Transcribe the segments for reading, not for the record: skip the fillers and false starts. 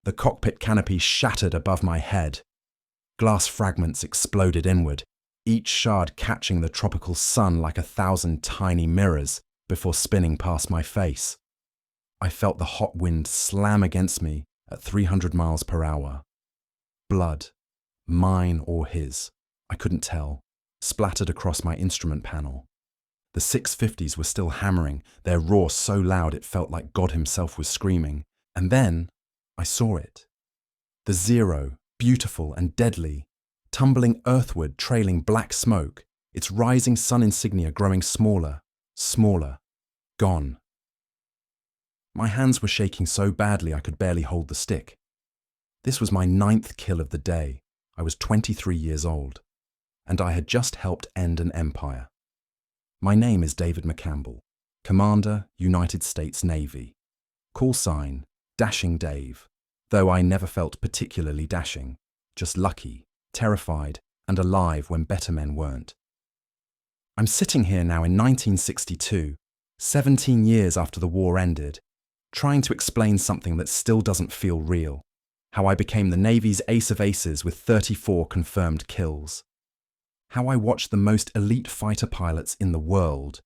The cockpit canopy shattered above my head. Glass fragments exploded inward, each shard catching the tropical sun like 1,000 tiny mirrors before spinning past my face. I felt the hot wind slam against me at 300 miles per hour. Blood, mine or his, I couldn't tell, splattered across my instrument panel. The 650s were still hammering, their roar so loud it felt like God himself was screaming. And then I saw it. The Zero, beautiful and deadly, tumbling earthward, trailing black smoke, its rising sun insignia growing smaller, smaller, gone. My hands were shaking so badly I could barely hold the stick. This was my 9th kill of the day. I was 23 years old, and I had just helped end an empire. My name is David McCampbell, Commander, United States Navy. Call sign, Dashing Dave, though I never felt particularly dashing, just lucky, terrified, and alive when better men weren't. I'm sitting here now in 1962, 17 years after the war ended, trying to explain something that still doesn't feel real, how I became the Navy's ace of aces with 34 confirmed kills. How I watched the most elite fighter pilots in the world,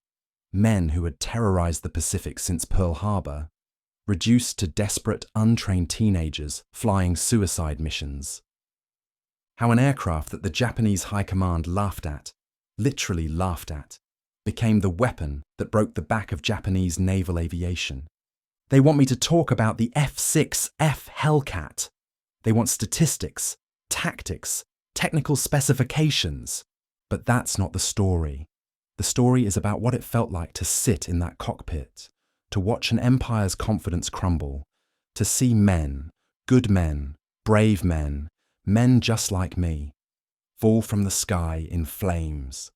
men who had terrorized the Pacific since Pearl Harbor, reduced to desperate, untrained teenagers flying suicide missions. How an aircraft that the Japanese High Command laughed at, literally laughed at, became the weapon that broke the back of Japanese naval aviation. They want me to talk about the F6F Hellcat. They want statistics, tactics, technical specifications. But that's not the story. The story is about what it felt like to sit in that cockpit, to watch an empire's confidence crumble, to see men, good men, brave men, men just like me, fall from the sky in flames.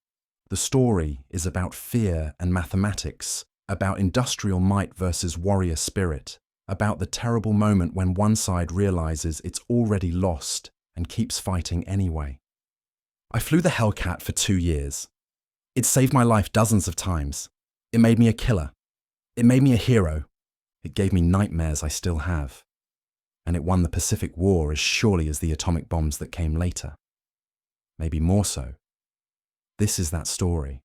The story is about fear and mathematics, about industrial might versus warrior spirit, about the terrible moment when one side realizes it's already lost and keeps fighting anyway. I flew the Hellcat for 2 years. It saved my life dozens of times. It made me a killer. It made me a hero. It gave me nightmares I still have. And it won the Pacific War as surely as the atomic bombs that came later. Maybe more so. This is that story.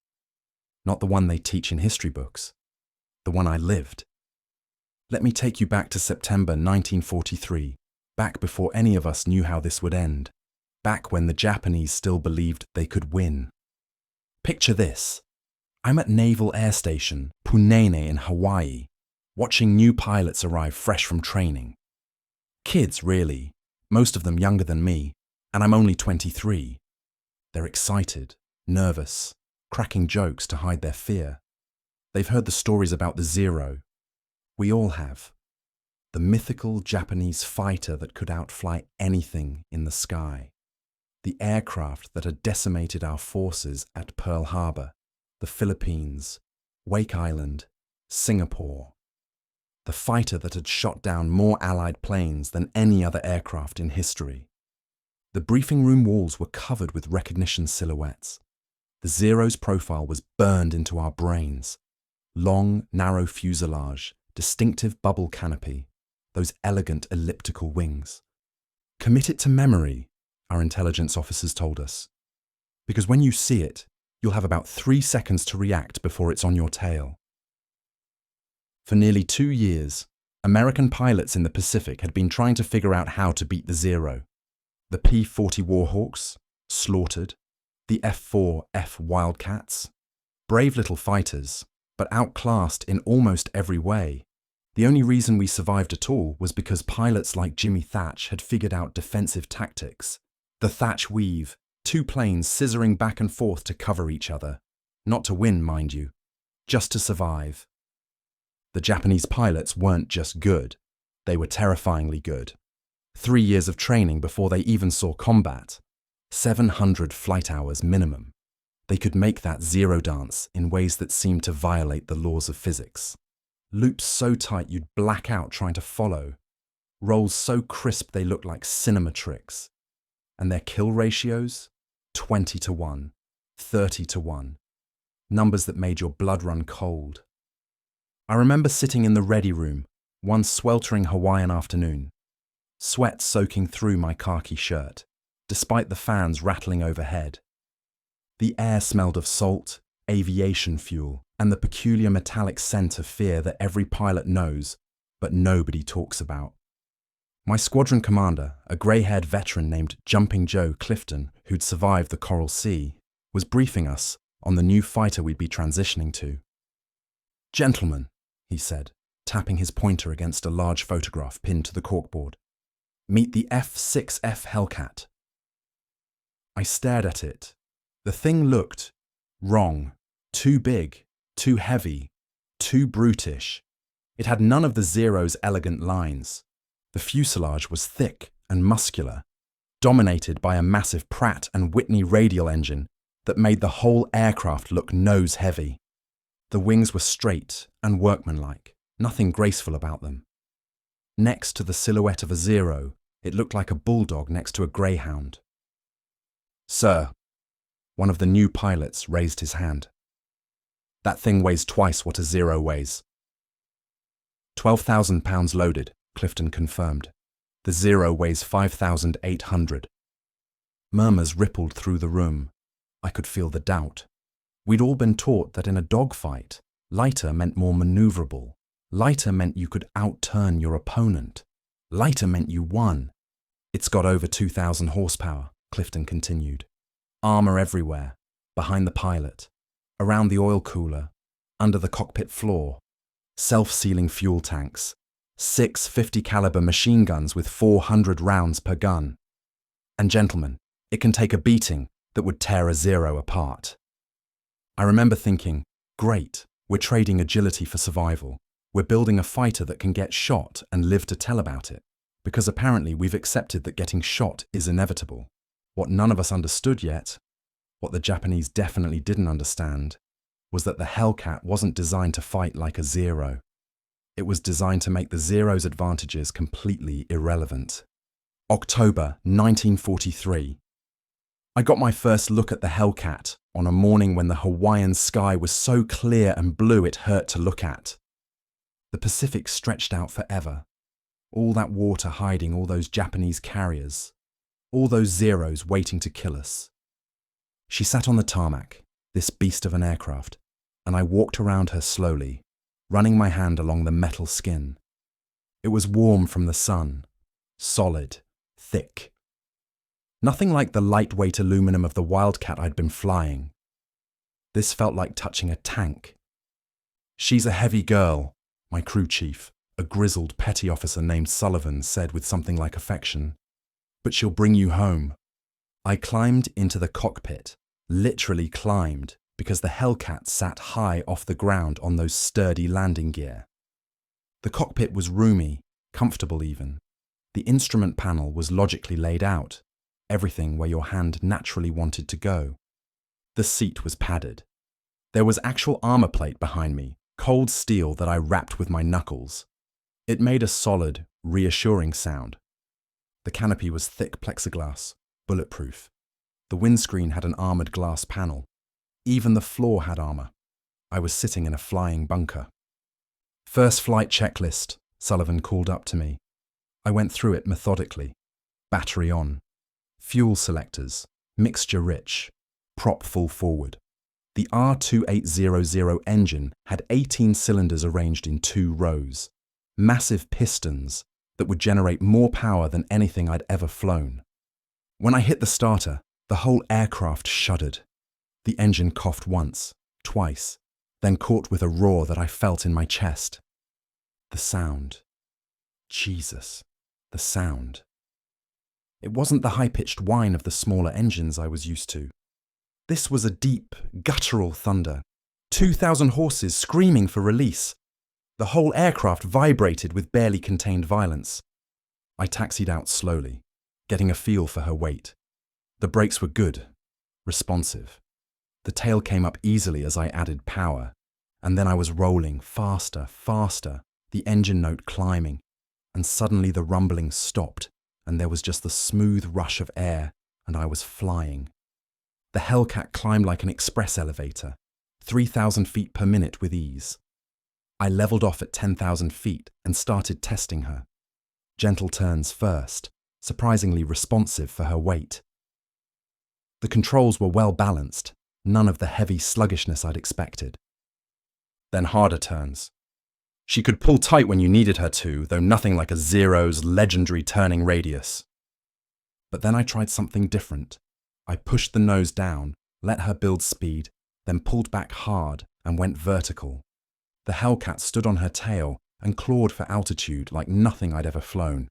Not the one they teach in history books. The one I lived. Let me take you back to September 1943, back before any of us knew how this would end. Back when the Japanese still believed they could win. Picture this. I'm at Naval Air Station, Punene in Hawaii, watching new pilots arrive fresh from training. Kids, really, most of them younger than me, and I'm only 23. They're excited, nervous, cracking jokes to hide their fear. They've heard the stories about the Zero. We all have. The mythical Japanese fighter that could outfly anything in the sky. The aircraft that had decimated our forces at Pearl Harbor, the Philippines, Wake Island, Singapore. The fighter that had shot down more Allied planes than any other aircraft in history. The briefing room walls were covered with recognition silhouettes. The Zero's profile was burned into our brains. Long, narrow fuselage, distinctive bubble canopy, those elegant elliptical wings. Commit it to memory, our intelligence officers told us. Because when you see it, you'll have about 3 seconds to react before it's on your tail. For nearly 2 years, American pilots in the Pacific had been trying to figure out how to beat the Zero. The P-40 Warhawks, slaughtered. The F4F Wildcats. Brave little fighters, but outclassed in almost every way. The only reason we survived at all was because pilots like Jimmy Thatch had figured out defensive tactics. The Thatch weave, 2 planes scissoring back and forth to cover each other. Not to win, mind you, just to survive. The Japanese pilots weren't just good, they were terrifyingly good. 3 years of training before they even saw combat. 700 flight hours minimum. They could make that Zero dance in ways that seemed to violate the laws of physics. Loops so tight you'd black out trying to follow. Rolls so crisp they looked like cinema tricks. And their kill ratios? 20-1, 30-1. Numbers that made your blood run cold. I remember sitting in the ready room, one sweltering Hawaiian afternoon. sweat soaking through my khaki shirt, despite the fans rattling overhead. The air smelled of salt, aviation fuel, and the peculiar metallic scent of fear that every pilot knows, but nobody talks about. My squadron commander, a grey-haired veteran named Jumping Joe Clifton, who'd survived the Coral Sea, was briefing us on the new fighter we'd be transitioning to. "Gentlemen," he said, tapping his pointer against a large photograph pinned to the corkboard, "meet the F6F Hellcat." I stared at it. The thing looked wrong, too big, too heavy, too brutish. It had none of the Zero's elegant lines. The fuselage was thick and muscular, dominated by a massive Pratt & Whitney radial engine that made the whole aircraft look nose-heavy. The wings were straight and workmanlike, nothing graceful about them. Next to the silhouette of a Zero, it looked like a bulldog next to a greyhound. "Sir," one of the new pilots raised his hand. "That thing weighs twice what a Zero weighs." 12,000 pounds loaded, Clifton confirmed. "The Zero weighs 5,800. Murmurs rippled through the room. I could feel the doubt. We'd all been taught that in a dogfight, lighter meant more maneuverable. Lighter meant you could outturn your opponent. Lighter meant you won. "It's got over 2,000 horsepower, Clifton continued. "Armour everywhere, behind the pilot, around the oil cooler, under the cockpit floor. Self-sealing fuel tanks. 6 50 caliber machine guns with 400 rounds per gun. And gentlemen, it can take a beating that would tear a Zero apart." I remember thinking, great, we're trading agility for survival. We're building a fighter that can get shot and live to tell about it, because apparently we've accepted that getting shot is inevitable. What none of us understood yet, what the Japanese definitely didn't understand, was that the Hellcat wasn't designed to fight like a Zero. It was designed to make the Zero's advantages completely irrelevant. October 1943. I got my first look at the Hellcat on a morning when the Hawaiian sky was so clear and blue it hurt to look at. The Pacific stretched out forever. All that water hiding all those Japanese carriers. All those Zeros waiting to kill us. She sat on the tarmac, this beast of an aircraft, and I walked around her slowly, running my hand along the metal skin. It was warm from the sun, solid, thick. Nothing like the lightweight aluminum of the Wildcat I'd been flying. This felt like touching a tank. "She's a heavy girl," my crew chief, a grizzled petty officer named Sullivan, said with something like affection. "But she'll bring you home." I climbed into the cockpit, literally climbed, because the Hellcat sat high off the ground on those sturdy landing gear. The cockpit was roomy, comfortable even. The instrument panel was logically laid out, everything where your hand naturally wanted to go. The seat was padded. There was actual armor plate behind me, cold steel that I rapped with my knuckles. It made a solid, reassuring sound. The canopy was thick plexiglass, bulletproof. The windscreen had an armored glass panel. Even the floor had armor. I was sitting in a flying bunker. "First flight checklist," Sullivan called up to me. I went through it methodically. Battery on. Fuel selectors, mixture rich, prop full forward. The R2800 engine had 18 cylinders arranged in 2 rows, massive pistons that would generate more power than anything I'd ever flown. When I hit the starter, the whole aircraft shuddered. The engine coughed once, twice, then caught with a roar that I felt in my chest. The sound. Jesus, the sound. It wasn't the high-pitched whine of the smaller engines I was used to. This was a deep, guttural thunder. 2,000 horses screaming for release. The whole aircraft vibrated with barely contained violence. I taxied out slowly, getting a feel for her weight. The brakes were good, responsive. The tail came up easily as I added power, and then I was rolling faster, faster, the engine note climbing, and suddenly the rumbling stopped, and there was just the smooth rush of air, and I was flying. The Hellcat climbed like an express elevator, 3,000 feet per minute with ease. I leveled off at 10,000 feet and started testing her. gentle turns first, surprisingly responsive for her weight. The controls were well balanced, none of the heavy sluggishness I'd expected. Then harder turns. She could pull tight when you needed her to, though nothing like a Zero's legendary turning radius. But then I tried something different. I pushed the nose down, let her build speed, then pulled back hard and went vertical. The Hellcat stood on her tail and clawed for altitude like nothing I'd ever flown.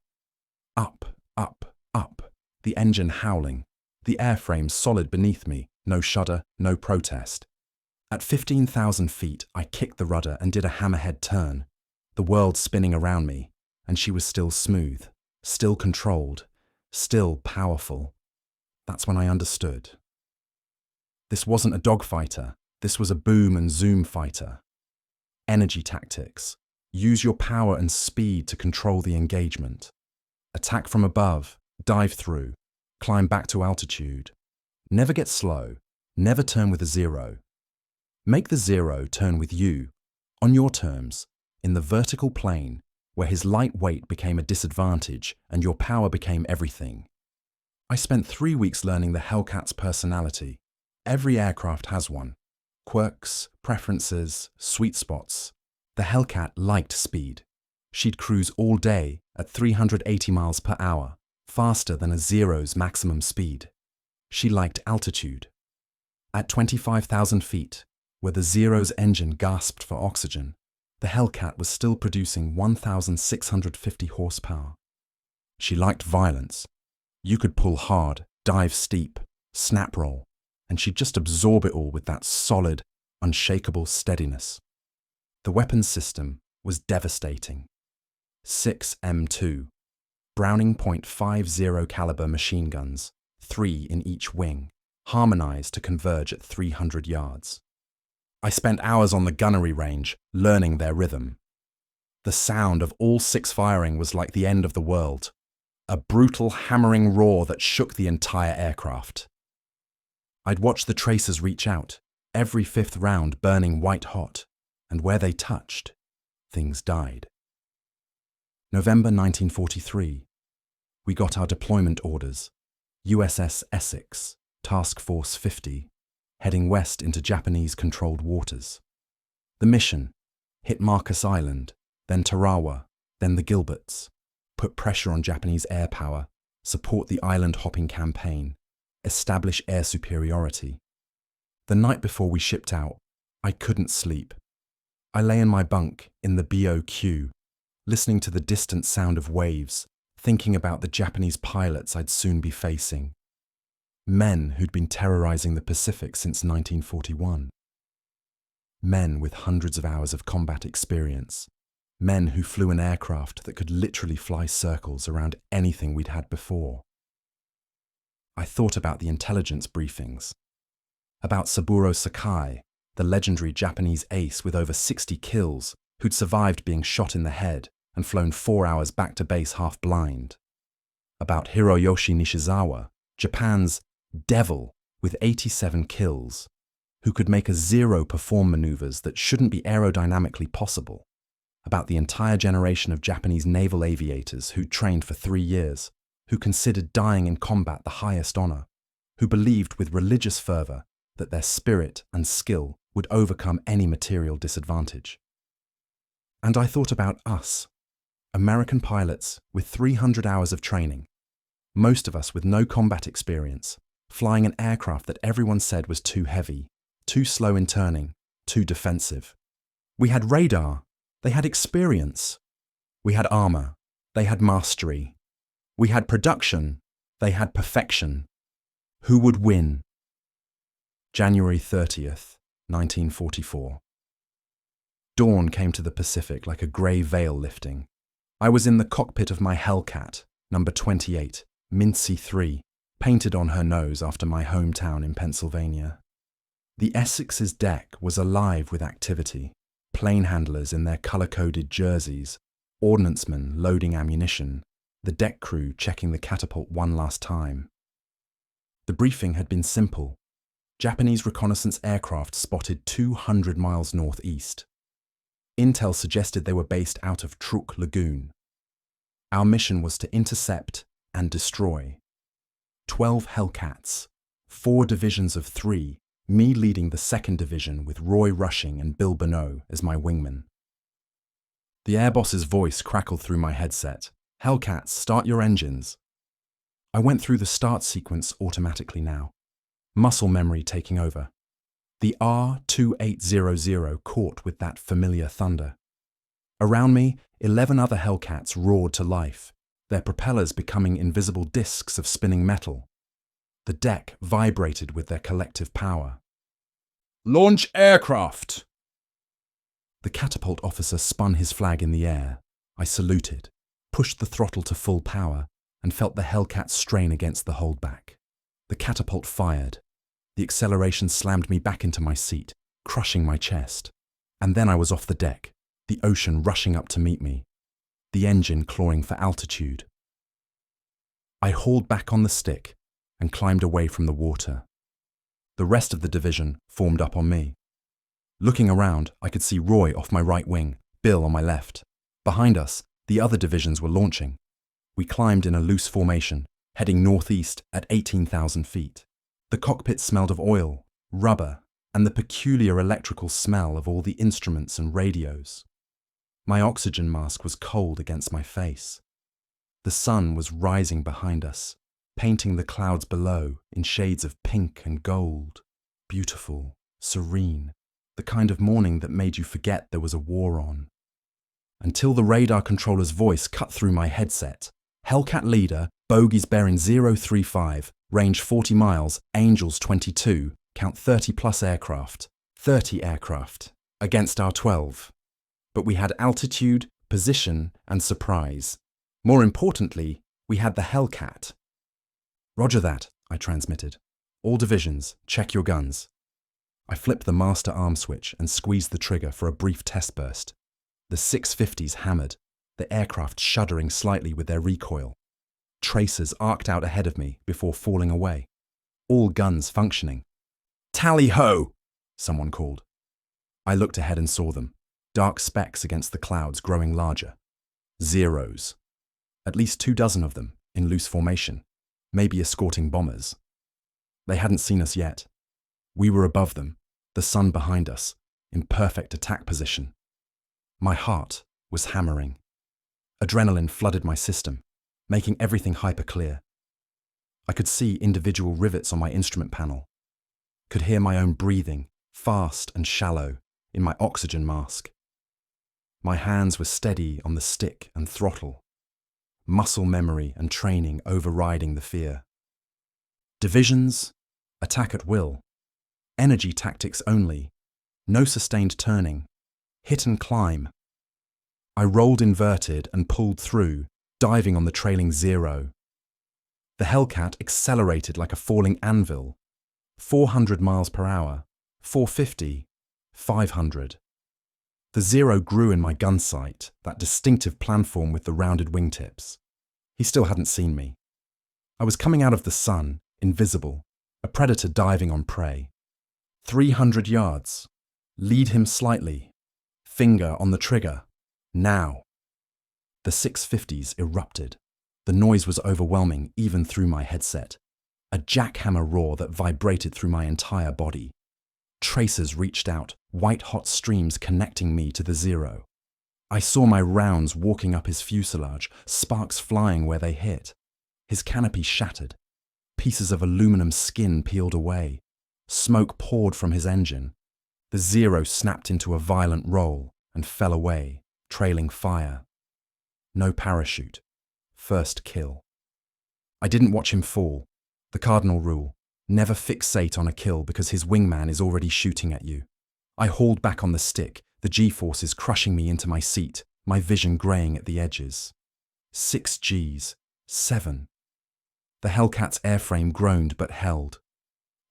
Up, up, up, the engine howling, the airframe solid beneath me, no shudder, no protest. At 15,000 feet, I kicked the rudder and did a hammerhead turn, the world spinning around me, and she was still smooth, still controlled, still powerful. That's when I understood. This wasn't a dogfighter, this was a boom and zoom fighter. Energy tactics. Use your power and speed to control the engagement. Attack from above, dive through, climb back to altitude. Never get slow, never turn with a zero. Make the zero turn with you, on your terms, in the vertical plane, where his light weight became a disadvantage and your power became everything. I spent 3 weeks learning the Hellcat's personality. Every aircraft has one. Quirks, preferences, sweet spots. The Hellcat liked speed. She'd cruise all day at 380 miles per hour, faster than a Zero's maximum speed. She liked altitude. At 25,000 feet, where the Zero's engine gasped for oxygen, the Hellcat was still producing 1,650 horsepower. She liked violence. You could pull hard, dive steep, snap roll, and she'd just absorb it all with that solid, unshakable steadiness. The weapons system was devastating. 6 M2, Browning .50 caliber machine guns, 3 in each wing, harmonized to converge at 300 yards. I spent hours on the gunnery range, learning their rhythm. The sound of all 6 firing was like the end of the world, a brutal hammering roar that shook the entire aircraft. I'd watch the tracers reach out, every 5th round burning white hot, and where they touched, things died. November 1943. We got our deployment orders. USS Essex, Task Force 50, heading west into Japanese-controlled waters. The mission: hit Marcus Island, then Tarawa, then the Gilberts, put pressure on Japanese air power, support the island-hopping campaign, establish air superiority. The night before we shipped out, I couldn't sleep. I lay in my bunk in the BOQ, listening to the distant sound of waves, thinking about the Japanese pilots I'd soon be facing. Men who'd been terrorizing the Pacific since 1941. Men with hundreds of hours of combat experience. Men who flew an aircraft that could literally fly circles around anything we'd had before. I thought about the intelligence briefings. About Saburo Sakai, the legendary Japanese ace with over 60 kills, who'd survived being shot in the head and flown 4 hours back to base half-blind. About Hiroyoshi Nishizawa, Japan's devil with 87 kills, who could make a Zero perform maneuvers that shouldn't be aerodynamically possible. About the entire generation of Japanese naval aviators who'd trained for 3 years, who considered dying in combat the highest honor, who believed with religious fervor that their spirit and skill would overcome any material disadvantage. And I thought about us, American pilots with 300 hours of training, most of us with no combat experience, flying an aircraft that everyone said was too heavy, too slow in turning, too defensive. We had radar, they had experience. We had armor, they had mastery. We had production, they had perfection. Who would win? January 30th, 1944. Dawn came to the Pacific like a grey veil lifting. I was in the cockpit of my Hellcat, number 28, Mincy 3, painted on her nose after my hometown in Pennsylvania. The Essex's deck was alive with activity. Plane handlers in their colour-coded jerseys, ordnancemen loading ammunition, the deck crew checking the catapult one last time. The briefing had been simple. Japanese reconnaissance aircraft spotted 200 miles northeast. Intel suggested they were based out of Truk Lagoon. Our mission was to intercept and destroy 12 Hellcats, 4 divisions of 3, me leading the 2nd Division with Roy Rushing and Bill Bonneau as my wingman. The air boss's voice crackled through my headset. "Hellcats, start your engines." I went through the start sequence automatically now, muscle memory taking over. The R2800 caught with that familiar thunder. Around me, 11 other Hellcats roared to life, their propellers becoming invisible discs of spinning metal. The deck vibrated with their collective power. "Launch aircraft!" The catapult officer spun his flag in the air. I saluted, pushed the throttle to full power, and felt the Hellcat strain against the holdback. The catapult fired. The acceleration slammed me back into my seat, crushing my chest. And then I was off the deck, the ocean rushing up to meet me, the engine clawing for altitude. I hauled back on the stick and climbed away from the water. The rest of the division formed up on me. Looking around, I could see Roy off my right wing, Bill on my left. Behind us, the other divisions were launching. We climbed in a loose formation, heading northeast at 18,000 feet. The cockpit smelled of oil, rubber, and the peculiar electrical smell of all the instruments and radios. My oxygen mask was cold against my face. The sun was rising behind us, painting the clouds below in shades of pink and gold. Beautiful, serene, the kind of morning that made you forget there was a war on. Until the radar controller's voice cut through my headset. "Hellcat leader, bogies bearing 035, range 40 miles, Angels 22, count 30 plus aircraft, 30 aircraft, against our 12. But we had altitude, position, and surprise. More importantly, we had the Hellcat." "Roger that," I transmitted. "All divisions, check your guns." I flipped the master arm switch and squeezed the trigger for a brief test burst. The 650s hammered, the aircraft shuddering slightly with their recoil. Tracers arced out ahead of me before falling away. All guns functioning. "Tally-ho!" someone called. I looked ahead and saw them, dark specks against the clouds growing larger. Zeros. At least 24 of them, in loose formation, maybe escorting bombers. They hadn't seen us yet. We were above them, the sun behind us, in perfect attack position. My heart was hammering. Adrenaline flooded my system, making everything hyper-clear. I could see individual rivets on my instrument panel, could hear my own breathing, fast and shallow, in my oxygen mask. My hands were steady on the stick and throttle, muscle memory and training overriding the fear. Divisions, attack at will, energy tactics only, no sustained turning, hit and climb. I rolled inverted and pulled through, diving on the trailing Zero. The Hellcat accelerated like a falling anvil, 400 miles per hour, 450, 500. The Zero grew in my gun sight, that distinctive planform with the rounded wingtips. He still hadn't seen me. I was coming out of the sun, invisible, a predator diving on prey. 300 yards. Lead him slightly. Finger on the trigger. Now. The 650s erupted. The noise was overwhelming even through my headset. A jackhammer roar that vibrated through my entire body. Tracers reached out, white-hot streams connecting me to the Zero. I saw my rounds walking up his fuselage, sparks flying where they hit. His canopy shattered. Pieces of aluminum skin peeled away. Smoke poured from his engine. The Zero snapped into a violent roll and fell away, trailing fire. No parachute. First kill. I didn't watch him fall. The cardinal rule. Never fixate on a kill because his wingman is already shooting at you. I hauled back on the stick, the G-forces crushing me into my seat, my vision greying at the edges. 6 Gs. 7. The Hellcat's airframe groaned but held.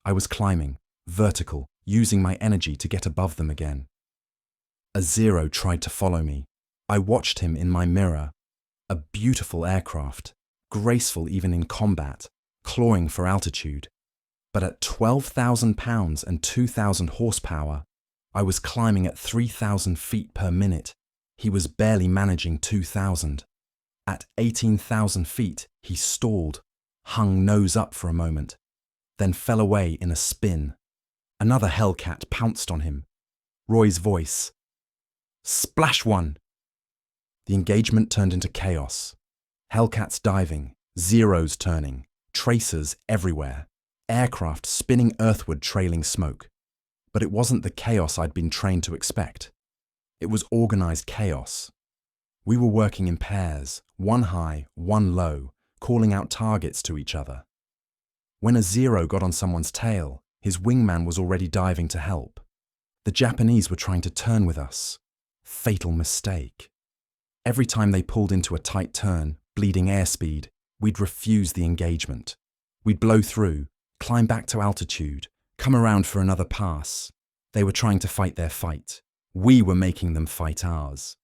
I was climbing, vertical, using my energy to get above them again. A Zero tried to follow me. I watched him in my mirror. A beautiful aircraft, graceful even in combat, clawing for altitude. But at 12,000 pounds and 2,000 horsepower, I was climbing at 3,000 feet per minute. He was barely managing 2,000. At 18,000 feet, he stalled, hung nose up for a moment, then fell away in a spin. Another Hellcat pounced on him. Roy's voice. Splash one! The engagement turned into chaos. Hellcats diving, Zeros turning, tracers everywhere, aircraft spinning earthward trailing smoke. But it wasn't the chaos I'd been trained to expect. It was organized chaos. We were working in pairs, one high, one low, calling out targets to each other. When a Zero got on someone's tail, his wingman was already diving to help. The Japanese were trying to turn with us. Fatal mistake. Every time they pulled into a tight turn, bleeding airspeed, we'd refuse the engagement. We'd blow through, climb back to altitude, come around for another pass. They were trying to fight their fight. We were making them fight ours.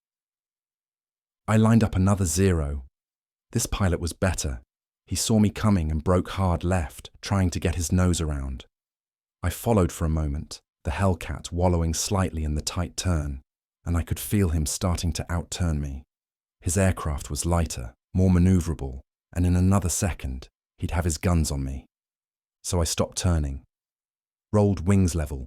I lined up another Zero. This pilot was better. He saw me coming and broke hard left, trying to get his nose around. I followed for a moment, the Hellcat wallowing slightly in the tight turn, and I could feel him starting to outturn me. His aircraft was lighter, more maneuverable, and in another second, he'd have his guns on me. So I stopped turning, rolled wings level,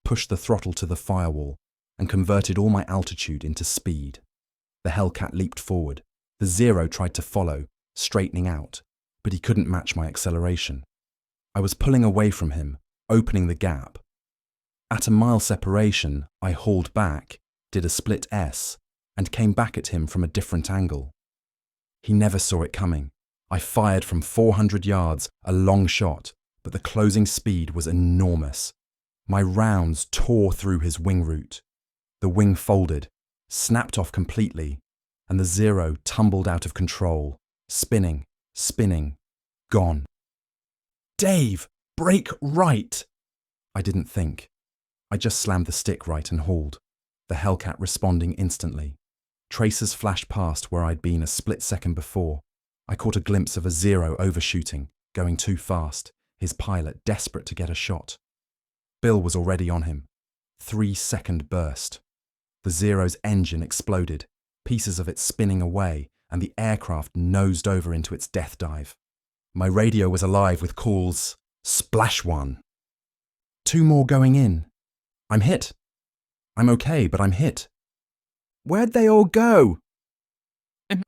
pushed the throttle to the firewall, and converted all my altitude into speed. The Hellcat leaped forward. The Zero tried to follow, straightening out, but he couldn't match my acceleration. I was pulling away from him, opening the gap. At a mile separation, I hauled back, did a split S, and came back at him from a different angle. He never saw it coming. I fired from 400 yards, a long shot, but the closing speed was enormous. My rounds tore through his wing root. The wing folded, snapped off completely, and the Zero tumbled out of control, spinning, gone. Dave, brake right! I didn't think. I just slammed the stick right and hauled, the Hellcat responding instantly. Tracers flashed past where I'd been a split second before. I caught a glimpse of a Zero overshooting, going too fast, his pilot desperate to get a shot. Bill was already on him. 3-second burst. The Zero's engine exploded, pieces of it spinning away, and the aircraft nosed over into its death dive. My radio was alive with calls, "Splash one!" 2 more going in. I'm hit. I'm okay, but I'm hit. Where'd they all go?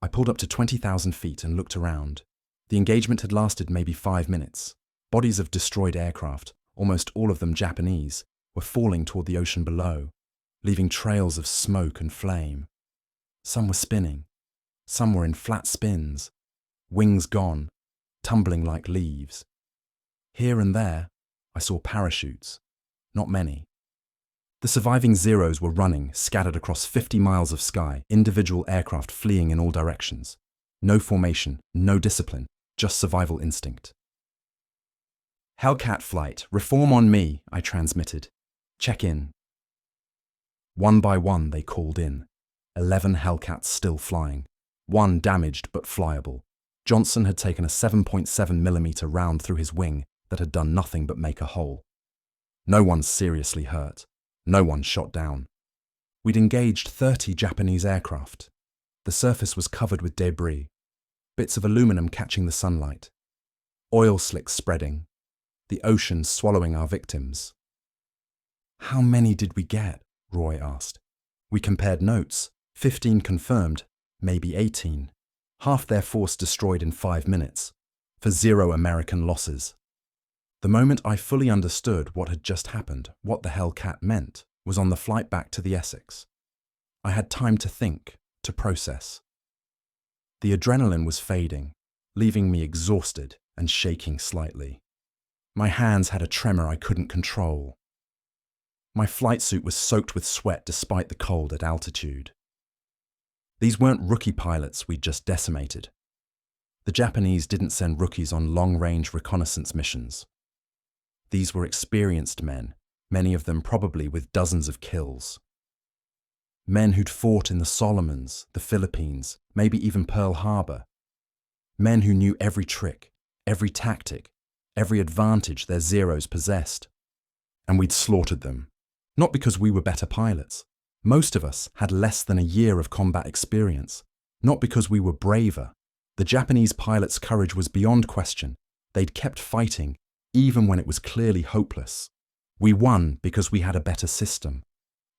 I pulled up to 20,000 feet and looked around. The engagement had lasted maybe 5 minutes. Bodies of destroyed aircraft, almost all of them Japanese, were falling toward the ocean below, leaving trails of smoke and flame. Some were spinning. Some were in flat spins, wings gone, tumbling like leaves. Here and there, I saw parachutes. Not many. The surviving Zeros were running, scattered across 50 miles of sky, individual aircraft fleeing in all directions. No formation, no discipline, just survival instinct. Hellcat flight, reform on me, I transmitted. Check in. One by one they called in. 11 Hellcats still flying. 1 damaged but flyable. Johnson had taken a 7.7mm round through his wing that had done nothing but make a hole. No one seriously hurt. No one shot down. We'd engaged 30 Japanese aircraft. The surface was covered with debris, bits of aluminum catching the sunlight, oil slicks spreading, the ocean swallowing our victims. How many did we get? Roy asked. We compared notes. 15 confirmed, maybe 18. Half their force destroyed in 5 minutes, for 0 American losses. The moment I fully understood what had just happened, what the Hellcat meant, was on the flight back to the Essex. I had time to think, to process. The adrenaline was fading, leaving me exhausted and shaking slightly. My hands had a tremor I couldn't control. My flight suit was soaked with sweat despite the cold at altitude. These weren't rookie pilots we'd just decimated. The Japanese didn't send rookies on long-range reconnaissance missions. These were experienced men, many of them probably with dozens of kills. Men who'd fought in the Solomons, the Philippines, maybe even Pearl Harbor. Men who knew every trick, every tactic, every advantage their Zeros possessed. And we'd slaughtered them. Not because we were better pilots. Most of us had less than a year of combat experience. Not because we were braver. The Japanese pilots' courage was beyond question. They'd kept fighting, even when it was clearly hopeless. We won because we had a better system.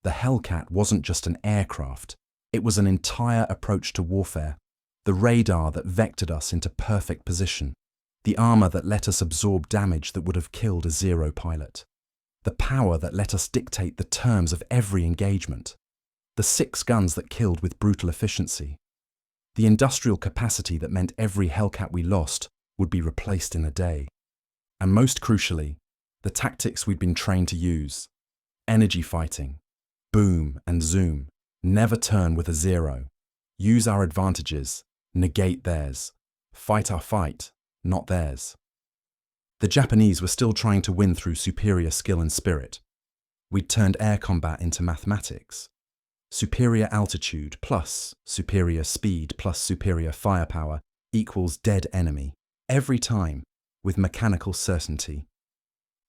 The Hellcat wasn't just an aircraft. It was an entire approach to warfare. The radar that vectored us into perfect position. The armor that let us absorb damage that would have killed a Zero pilot. The power that let us dictate the terms of every engagement. The 6 guns that killed with brutal efficiency. The industrial capacity that meant every Hellcat we lost would be replaced in a day. And most crucially, the tactics we'd been trained to use. Energy fighting. Boom and zoom. Never turn with a zero. Use our advantages. Negate theirs. Fight our fight, not theirs. The Japanese were still trying to win through superior skill and spirit. We'd turned air combat into mathematics. Superior altitude plus superior speed plus superior firepower equals dead enemy, every time, with mechanical certainty.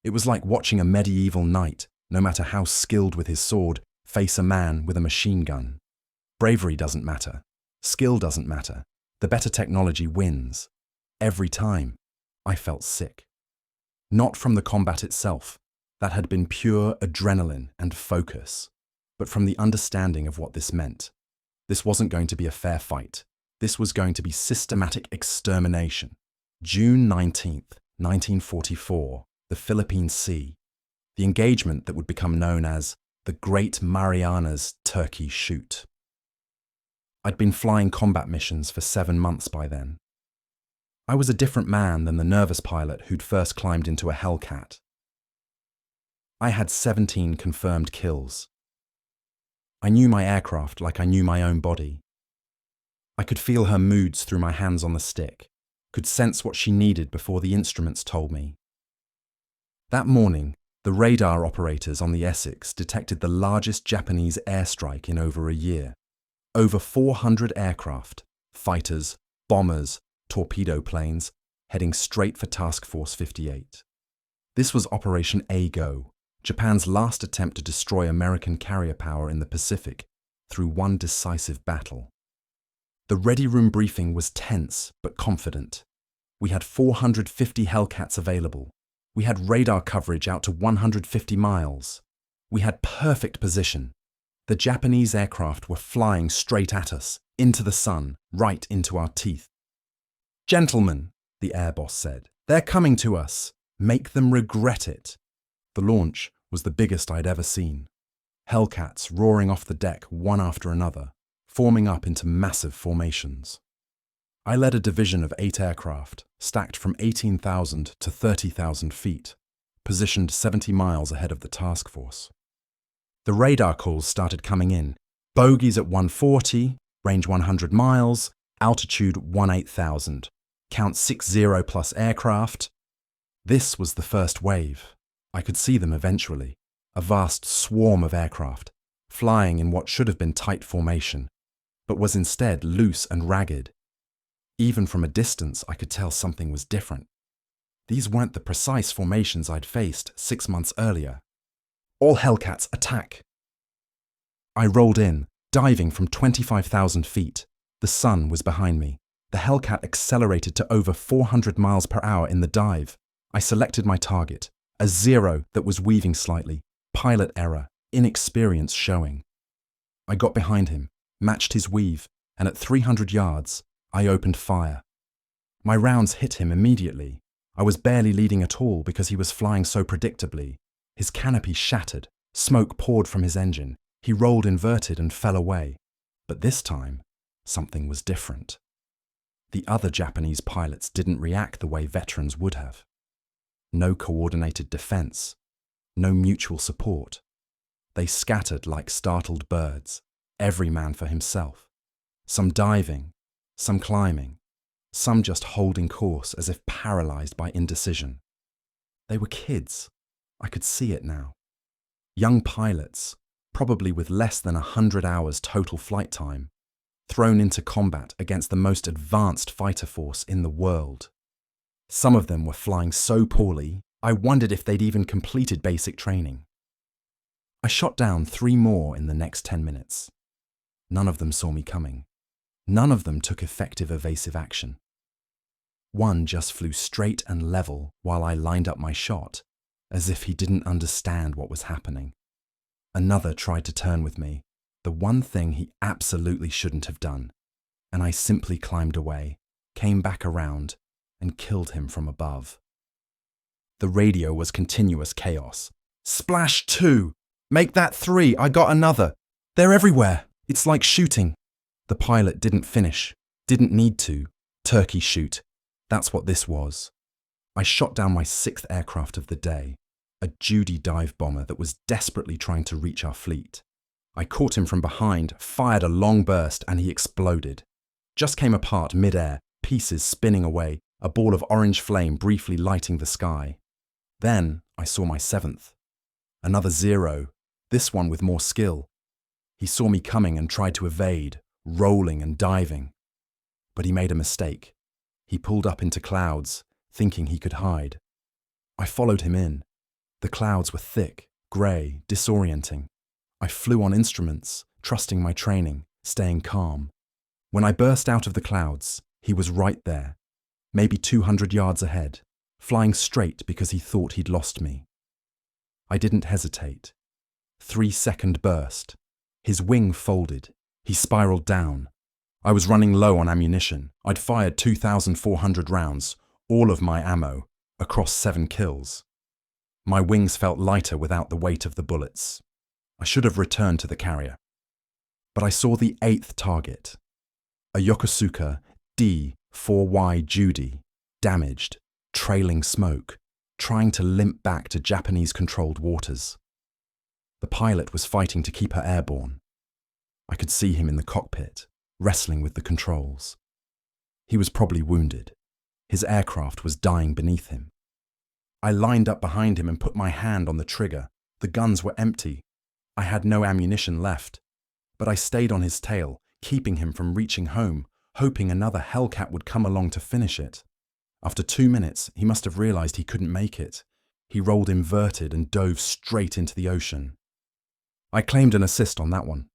It was like watching a medieval knight, no matter how skilled with his sword, face a man with a machine gun. Bravery doesn't matter. Skill doesn't matter. The better technology wins. Every time. I felt sick. Not from the combat itself. That had been pure adrenaline and focus. But from the understanding of what this meant. This wasn't going to be a fair fight. This was going to be systematic extermination. June 19th, 1944, the Philippine Sea. The engagement that would become known as the Great Marianas Turkey Shoot. I'd been flying combat missions for 7 months by then. I was a different man than the nervous pilot who'd first climbed into a Hellcat. I had 17 confirmed kills. I knew my aircraft like I knew my own body. I could feel her moods through my hands on the stick, could sense what she needed before the instruments told me. That morning, the radar operators on the Essex detected the largest Japanese airstrike in over a year. Over 400 aircraft, fighters, bombers, torpedo planes, heading straight for Task Force 58. This was Operation A-Go, Japan's last attempt to destroy American carrier power in the Pacific through one decisive battle. The ready room briefing was tense but confident. We had 450 Hellcats available. We had radar coverage out to 150 miles. We had perfect position. The Japanese aircraft were flying straight at us, into the sun, right into our teeth. "Gentlemen," the air boss said, "they're coming to us. Make them regret it." The launch was the biggest I'd ever seen. Hellcats roaring off the deck one after another, forming up into massive formations. I led a division of 8 aircraft, stacked from 18,000 to 30,000 feet, positioned 70 miles ahead of the task force. The radar calls started coming in. Bogies at 140, range 100 miles, altitude 18,000, count 60 plus aircraft. This was the first wave. I could see them eventually, a vast swarm of aircraft, flying in what should have been tight formation, but was instead loose and ragged. Even from a distance, I could tell something was different. These weren't the precise formations I'd faced 6 months earlier. "All Hellcats, attack!" I rolled in, diving from 25,000 feet. The sun was behind me. The Hellcat accelerated to over 400 miles per hour in the dive. I selected my target, a Zero that was weaving slightly, pilot error, inexperience showing. I got behind him, matched his weave, and at 300 yards, I opened fire. My rounds hit him immediately. I was barely leading at all because he was flying so predictably. His canopy shattered, smoke poured from his engine. He rolled inverted and fell away. But this time, something was different. The other Japanese pilots didn't react the way veterans would have. No coordinated defense, no mutual support. They scattered like startled birds, every man for himself. Some diving, some climbing, some just holding course as if paralyzed by indecision. They were kids. I could see it now. Young pilots, probably with less than 100 hours total flight time, thrown into combat against the most advanced fighter force in the world. Some of them were flying so poorly, I wondered if they'd even completed basic training. I shot down 3 more in the next 10 minutes. None of them saw me coming. None of them took effective evasive action. One just flew straight and level while I lined up my shot, as if he didn't understand what was happening. Another tried to turn with me, the one thing he absolutely shouldn't have done, and I simply climbed away, came back around, and killed him from above. The radio was continuous chaos. "Splash 2! Make that 3! I got another! They're everywhere! It's like shooting!" The pilot didn't finish, didn't need to. Turkey shoot. That's what this was. I shot down my 6th aircraft of the day, a Judy dive bomber that was desperately trying to reach our fleet. I caught him from behind, fired a long burst, and he exploded. Just came apart mid-air, pieces spinning away, a ball of orange flame briefly lighting the sky. Then I saw my 7th. Another 0, this one with more skill. He saw me coming and tried to evade, rolling and diving. But he made a mistake. He pulled up into clouds, thinking he could hide. I followed him in. The clouds were thick, grey, disorienting. I flew on instruments, trusting my training, staying calm. When I burst out of the clouds, he was right there, maybe 200 yards ahead, flying straight because he thought he'd lost me. I didn't hesitate. 3-second burst. His wing folded. He spiraled down. I was running low on ammunition. I'd fired 2,400 rounds, all of my ammo, across 7 kills. My wings felt lighter without the weight of the bullets. I should have returned to the carrier. But I saw the 8th target, a Yokosuka D-4Y Judy, damaged, trailing smoke, trying to limp back to Japanese-controlled waters. The pilot was fighting to keep her airborne. I could see him in the cockpit, wrestling with the controls. He was probably wounded. His aircraft was dying beneath him. I lined up behind him and put my hand on the trigger. The guns were empty. I had no ammunition left. But I stayed on his tail, keeping him from reaching home, hoping another Hellcat would come along to finish it. After 2 minutes, he must have realized he couldn't make it. He rolled inverted and dove straight into the ocean. I claimed an assist on that one.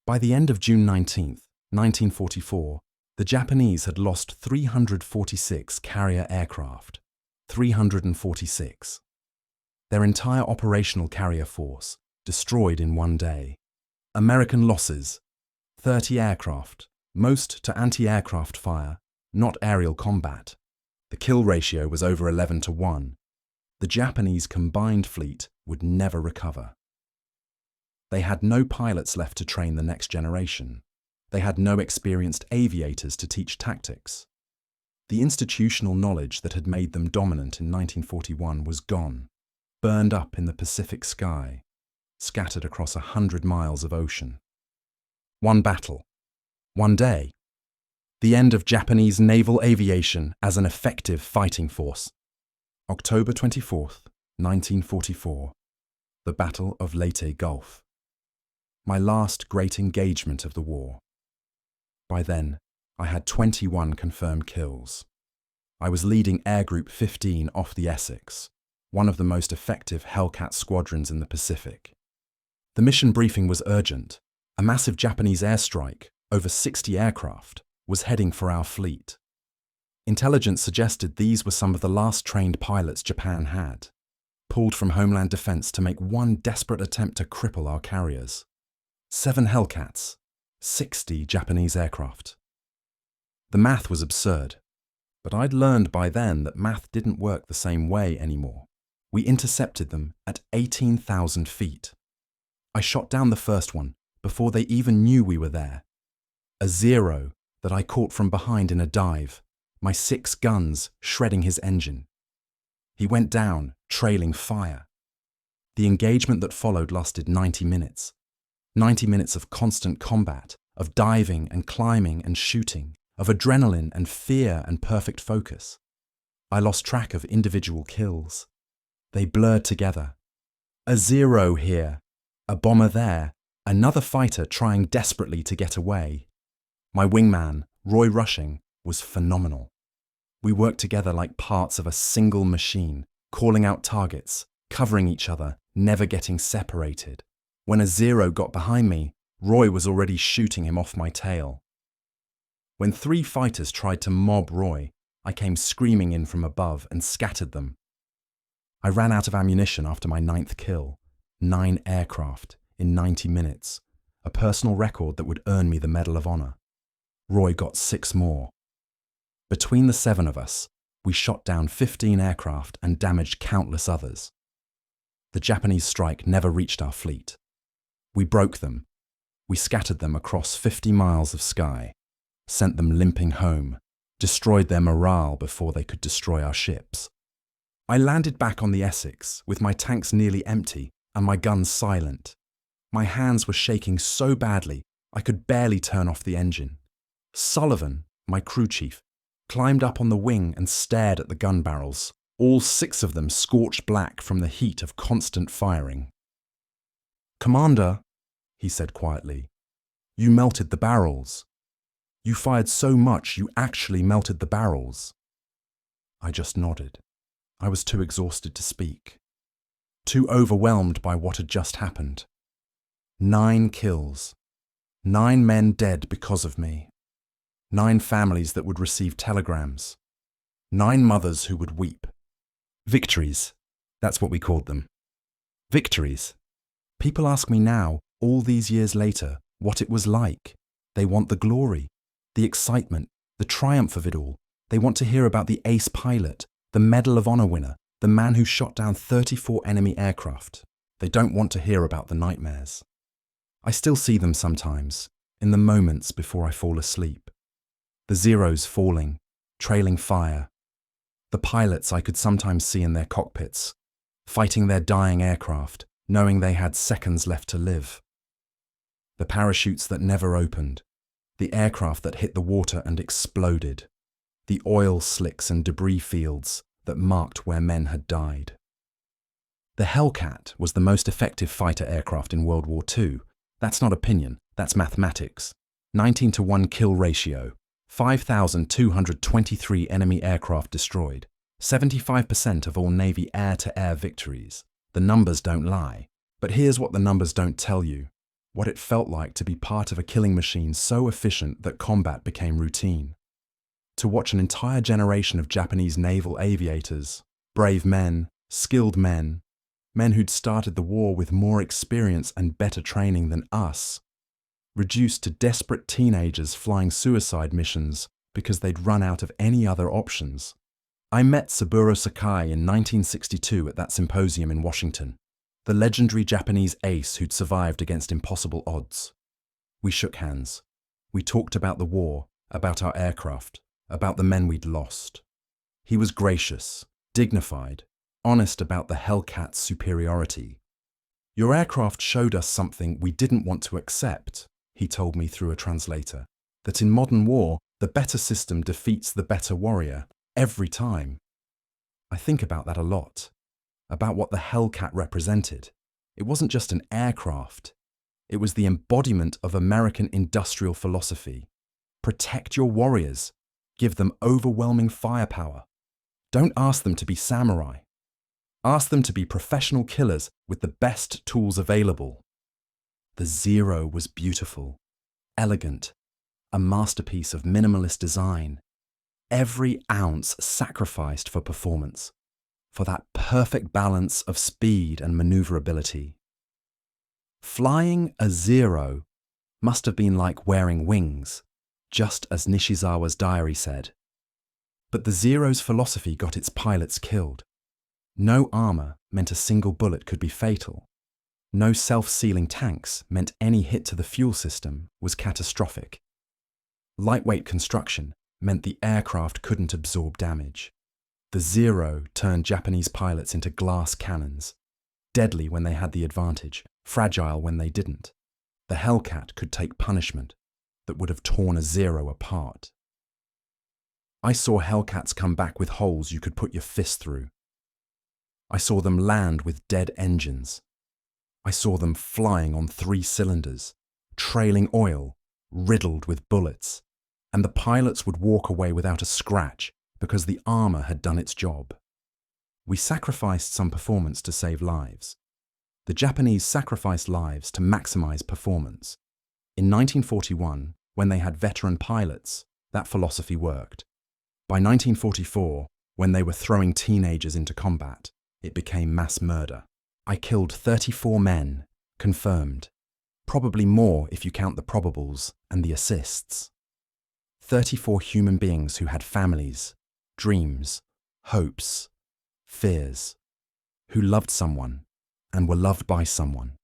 By the end of June 19th, 1944, the Japanese had lost 346 carrier aircraft. 346. Their entire operational carrier force destroyed in one day. American losses: 30 aircraft, most to anti-aircraft fire, not aerial combat. The kill ratio was over 11-1. The Japanese combined fleet would never recover. They had no pilots left to train the next generation. They had no experienced aviators to teach tactics. The institutional knowledge that had made them dominant in 1941 was gone, burned up in the Pacific sky, scattered across 100 miles of ocean. One battle. One day. The end of Japanese naval aviation as an effective fighting force. October 24th, 1944. The Battle of Leyte Gulf. My last great engagement of the war. By then, I had 21 confirmed kills. I was leading Air Group 15 off the Essex, one of the most effective Hellcat squadrons in the Pacific. The mission briefing was urgent. A massive Japanese airstrike, over 60 aircraft, was heading for our fleet. Intelligence suggested these were some of the last trained pilots Japan had, pulled from Homeland Defense to make one desperate attempt to cripple our carriers. 7 Hellcats, 60 Japanese aircraft. The math was absurd, but I'd learned by then that math didn't work the same way anymore. We intercepted them at 18,000 feet. I shot down the first one before they even knew we were there. A 0 that I caught from behind in a dive, my 6 guns shredding his engine. He went down, trailing fire. The engagement that followed lasted 90 minutes. 90 minutes of constant combat, of diving and climbing and shooting, of adrenaline and fear and perfect focus. I lost track of individual kills. They blurred together. A 0 here, a bomber there, another fighter trying desperately to get away. My wingman, Roy Rushing, was phenomenal. We worked together like parts of a single machine, calling out targets, covering each other, never getting separated. When a 0 got behind me, Roy was already shooting him off my tail. When 3 fighters tried to mob Roy, I came screaming in from above and scattered them. I ran out of ammunition after my 9th kill. 9 aircraft in 90 minutes, a personal record that would earn me the Medal of Honor. Roy got 6 more. Between the 7 of us, we shot down 15 aircraft and damaged countless others. The Japanese strike never reached our fleet. We broke them. We scattered them across 50 miles of sky, sent them limping home, destroyed their morale before they could destroy our ships. I landed back on the Essex with my tanks nearly empty and my guns silent. My hands were shaking so badly I could barely turn off the engine. Sullivan, my crew chief, climbed up on the wing and stared at the gun barrels, all 6 of them scorched black from the heat of constant firing. "Commander," he said quietly, "you melted the barrels. You fired so much you actually melted the barrels." I just nodded. I was too exhausted to speak, too overwhelmed by what had just happened. 9 kills, 9 men dead because of me, 9 families that would receive telegrams, 9 mothers who would weep. Victories, that's what we called them. Victories. People ask me now, all these years later, what it was like. They want the glory, the excitement, the triumph of it all. They want to hear about the ace pilot, the Medal of Honor winner, the man who shot down 34 enemy aircraft. They don't want to hear about the nightmares. I still see them sometimes, in the moments before I fall asleep. The Zeros falling, trailing fire. The pilots I could sometimes see in their cockpits, fighting their dying aircraft, knowing they had seconds left to live. The parachutes that never opened, the aircraft that hit the water and exploded, the oil slicks and debris fields that marked where men had died. The Hellcat was the most effective fighter aircraft in World War II. That's not opinion, that's mathematics. 19-to-1 kill ratio, 5,223 enemy aircraft destroyed, 75% of all Navy air-to-air victories. The numbers don't lie. But here's what the numbers don't tell you. What it felt like to be part of a killing machine so efficient that combat became routine. To watch an entire generation of Japanese naval aviators, brave men, skilled men, men who'd started the war with more experience and better training than us, reduced to desperate teenagers flying suicide missions because they'd run out of any other options. I met Saburo Sakai in 1962 at that symposium in Washington, the legendary Japanese ace who'd survived against impossible odds. We shook hands. We talked about the war, about our aircraft, about the men we'd lost. He was gracious, dignified, honest about the Hellcat's superiority. "Your aircraft showed us something we didn't want to accept," he told me through a translator, "that in modern war, the better system defeats the better warrior, every time." I think about that a lot, about what the Hellcat represented. It wasn't just an aircraft. It was the embodiment of American industrial philosophy. Protect your warriors. Give them overwhelming firepower. Don't ask them to be samurai. Ask them to be professional killers with the best tools available. The Zero was beautiful, elegant, a masterpiece of minimalist design. Every ounce sacrificed for performance, for that perfect balance of speed and maneuverability. Flying a Zero must have been like wearing wings, just as Nishizawa's diary said. But the Zero's philosophy got its pilots killed. No armor meant a single bullet could be fatal. No self-sealing tanks meant any hit to the fuel system was catastrophic. Lightweight construction meant the aircraft couldn't absorb damage. The Zero turned Japanese pilots into glass cannons, deadly when they had the advantage, fragile when they didn't. The Hellcat could take punishment that would have torn a Zero apart. I saw Hellcats come back with holes you could put your fist through. I saw them land with dead engines. I saw them flying on 3 cylinders, trailing oil, riddled with bullets, and the pilots would walk away without a scratch because the armor had done its job. We sacrificed some performance to save lives. The Japanese sacrificed lives to maximize performance. In 1941, when they had veteran pilots, That philosophy worked. By 1944, when they were throwing teenagers into combat, it became mass murder. I killed 34 men, confirmed. Probably more if you count the probables and the assists. 34 human beings who had families, dreams, hopes, fears, who loved someone and were loved by someone,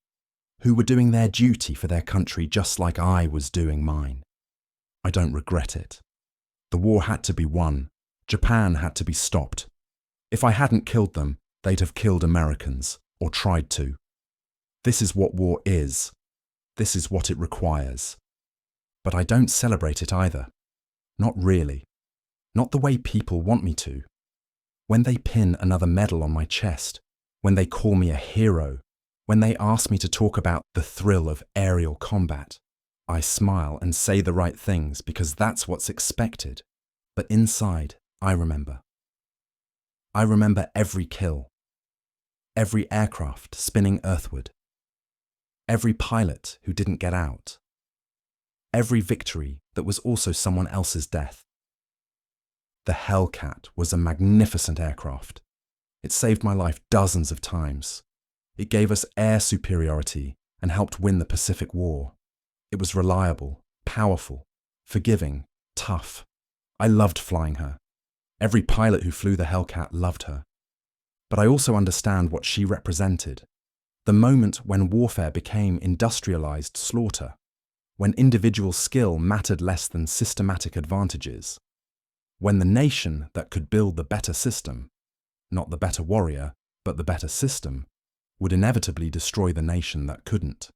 who were doing their duty for their country just like I was doing mine. I don't regret it. The war had to be won. Japan had to be stopped. If I hadn't killed them, they'd have killed Americans, or tried to. This is what war is. This is what it requires. But I don't celebrate it either. Not really. Not the way people want me to. When they pin another medal on my chest, when they call me a hero, when they ask me to talk about the thrill of aerial combat, I smile and say the right things because that's what's expected. But inside, I remember. I remember every kill, every aircraft spinning earthward, every pilot who didn't get out, every victory that was also someone else's death. The Hellcat was a magnificent aircraft. It saved my life dozens of times. It gave us air superiority and helped win the Pacific War. It was reliable, powerful, forgiving, tough. I loved flying her. Every pilot who flew the Hellcat loved her. But I also understand what she represented. The moment when warfare became industrialized slaughter, when individual skill mattered less than systematic advantages, when the nation that could build the better system, not the better warrior, but the better system, would inevitably destroy the nation that couldn't.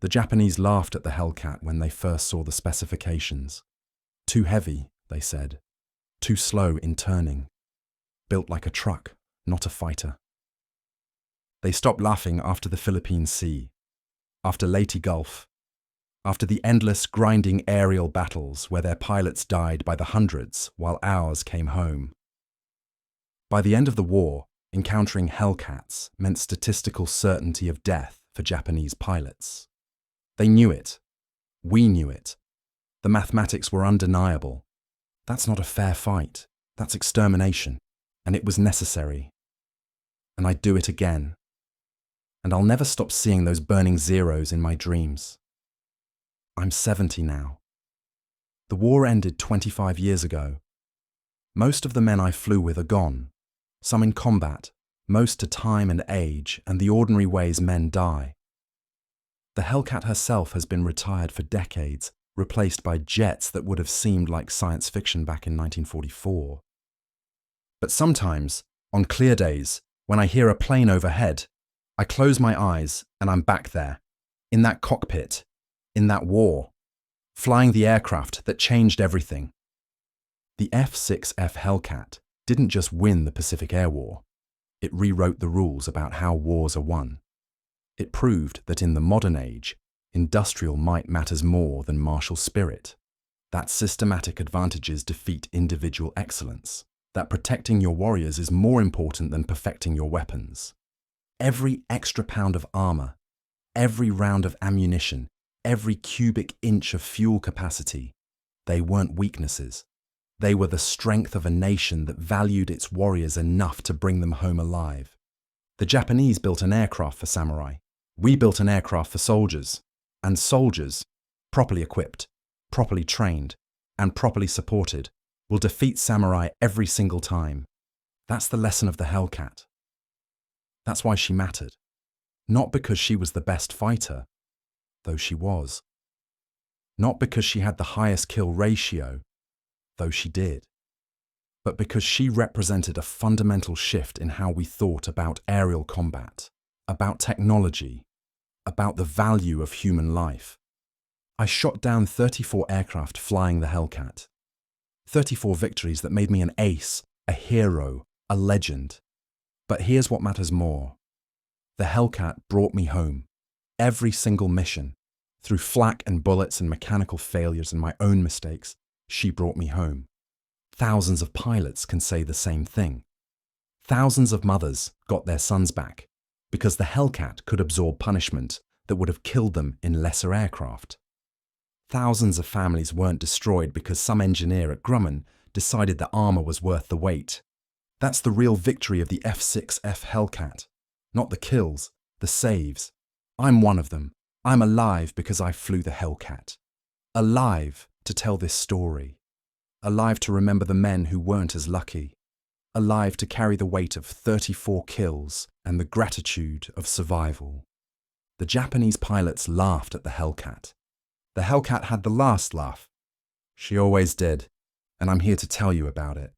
The Japanese laughed at the Hellcat when they first saw the specifications. Too heavy, they said. Too slow in turning. Built like a truck, not a fighter. They stopped laughing after the Philippine Sea, after Leyte Gulf, after the endless grinding aerial battles where their pilots died by the hundreds while ours came home. By the end of the war, encountering Hellcats meant statistical certainty of death for Japanese pilots. They knew it. We knew it. The mathematics were undeniable. That's not a fair fight. That's extermination. And it was necessary. And I'd do it again. And I'll never stop seeing those burning zeros in my dreams. I'm 70 now. The war ended 25 years ago. Most of the men I flew with are gone. Some in combat, most to time and age and the ordinary ways men die. The Hellcat herself has been retired for decades, replaced by jets that would have seemed like science fiction back in 1944. But sometimes, on clear days, when I hear a plane overhead, I close my eyes and I'm back there, in that cockpit, in that war, flying the aircraft that changed everything. The F6F Hellcat didn't just win the Pacific Air War. It rewrote the rules about how wars are won. It proved that in the modern age, industrial might matters more than martial spirit, that systematic advantages defeat individual excellence, that protecting your warriors is more important than perfecting your weapons. Every extra pound of armor, every round of ammunition, every cubic inch of fuel capacity, they weren't weaknesses. They were the strength of a nation that valued its warriors enough to bring them home alive. The Japanese built an aircraft for samurai. We built an aircraft for soldiers. And soldiers, properly equipped, properly trained, and properly supported, will defeat samurai every single time. That's the lesson of the Hellcat. That's why she mattered. Not because she was the best fighter, though she was. Not because she had the highest kill ratio, though she did. But because she represented a fundamental shift in how we thought about aerial combat, about technology, about the value of human life. I shot down 34 aircraft flying the Hellcat. 34 victories that made me an ace, a hero, a legend. But here's what matters more. The Hellcat brought me home. Every single mission. Through flak and bullets and mechanical failures and my own mistakes, she brought me home. Thousands of pilots can say the same thing. Thousands of mothers got their sons back because the Hellcat could absorb punishment that would have killed them in lesser aircraft. thousands of families weren't destroyed because some engineer at Grumman decided that armor was worth the wait. That's the real victory of the F6F Hellcat. Not the kills, the saves. I'm one of them. I'm alive because I flew the Hellcat. Alive to tell this story. Alive to remember the men who weren't as lucky. Alive to carry the weight of 34 kills and the gratitude of survival. The Japanese pilots laughed at the Hellcat. The Hellcat had the last laugh. She always did, and I'm here to tell you about it.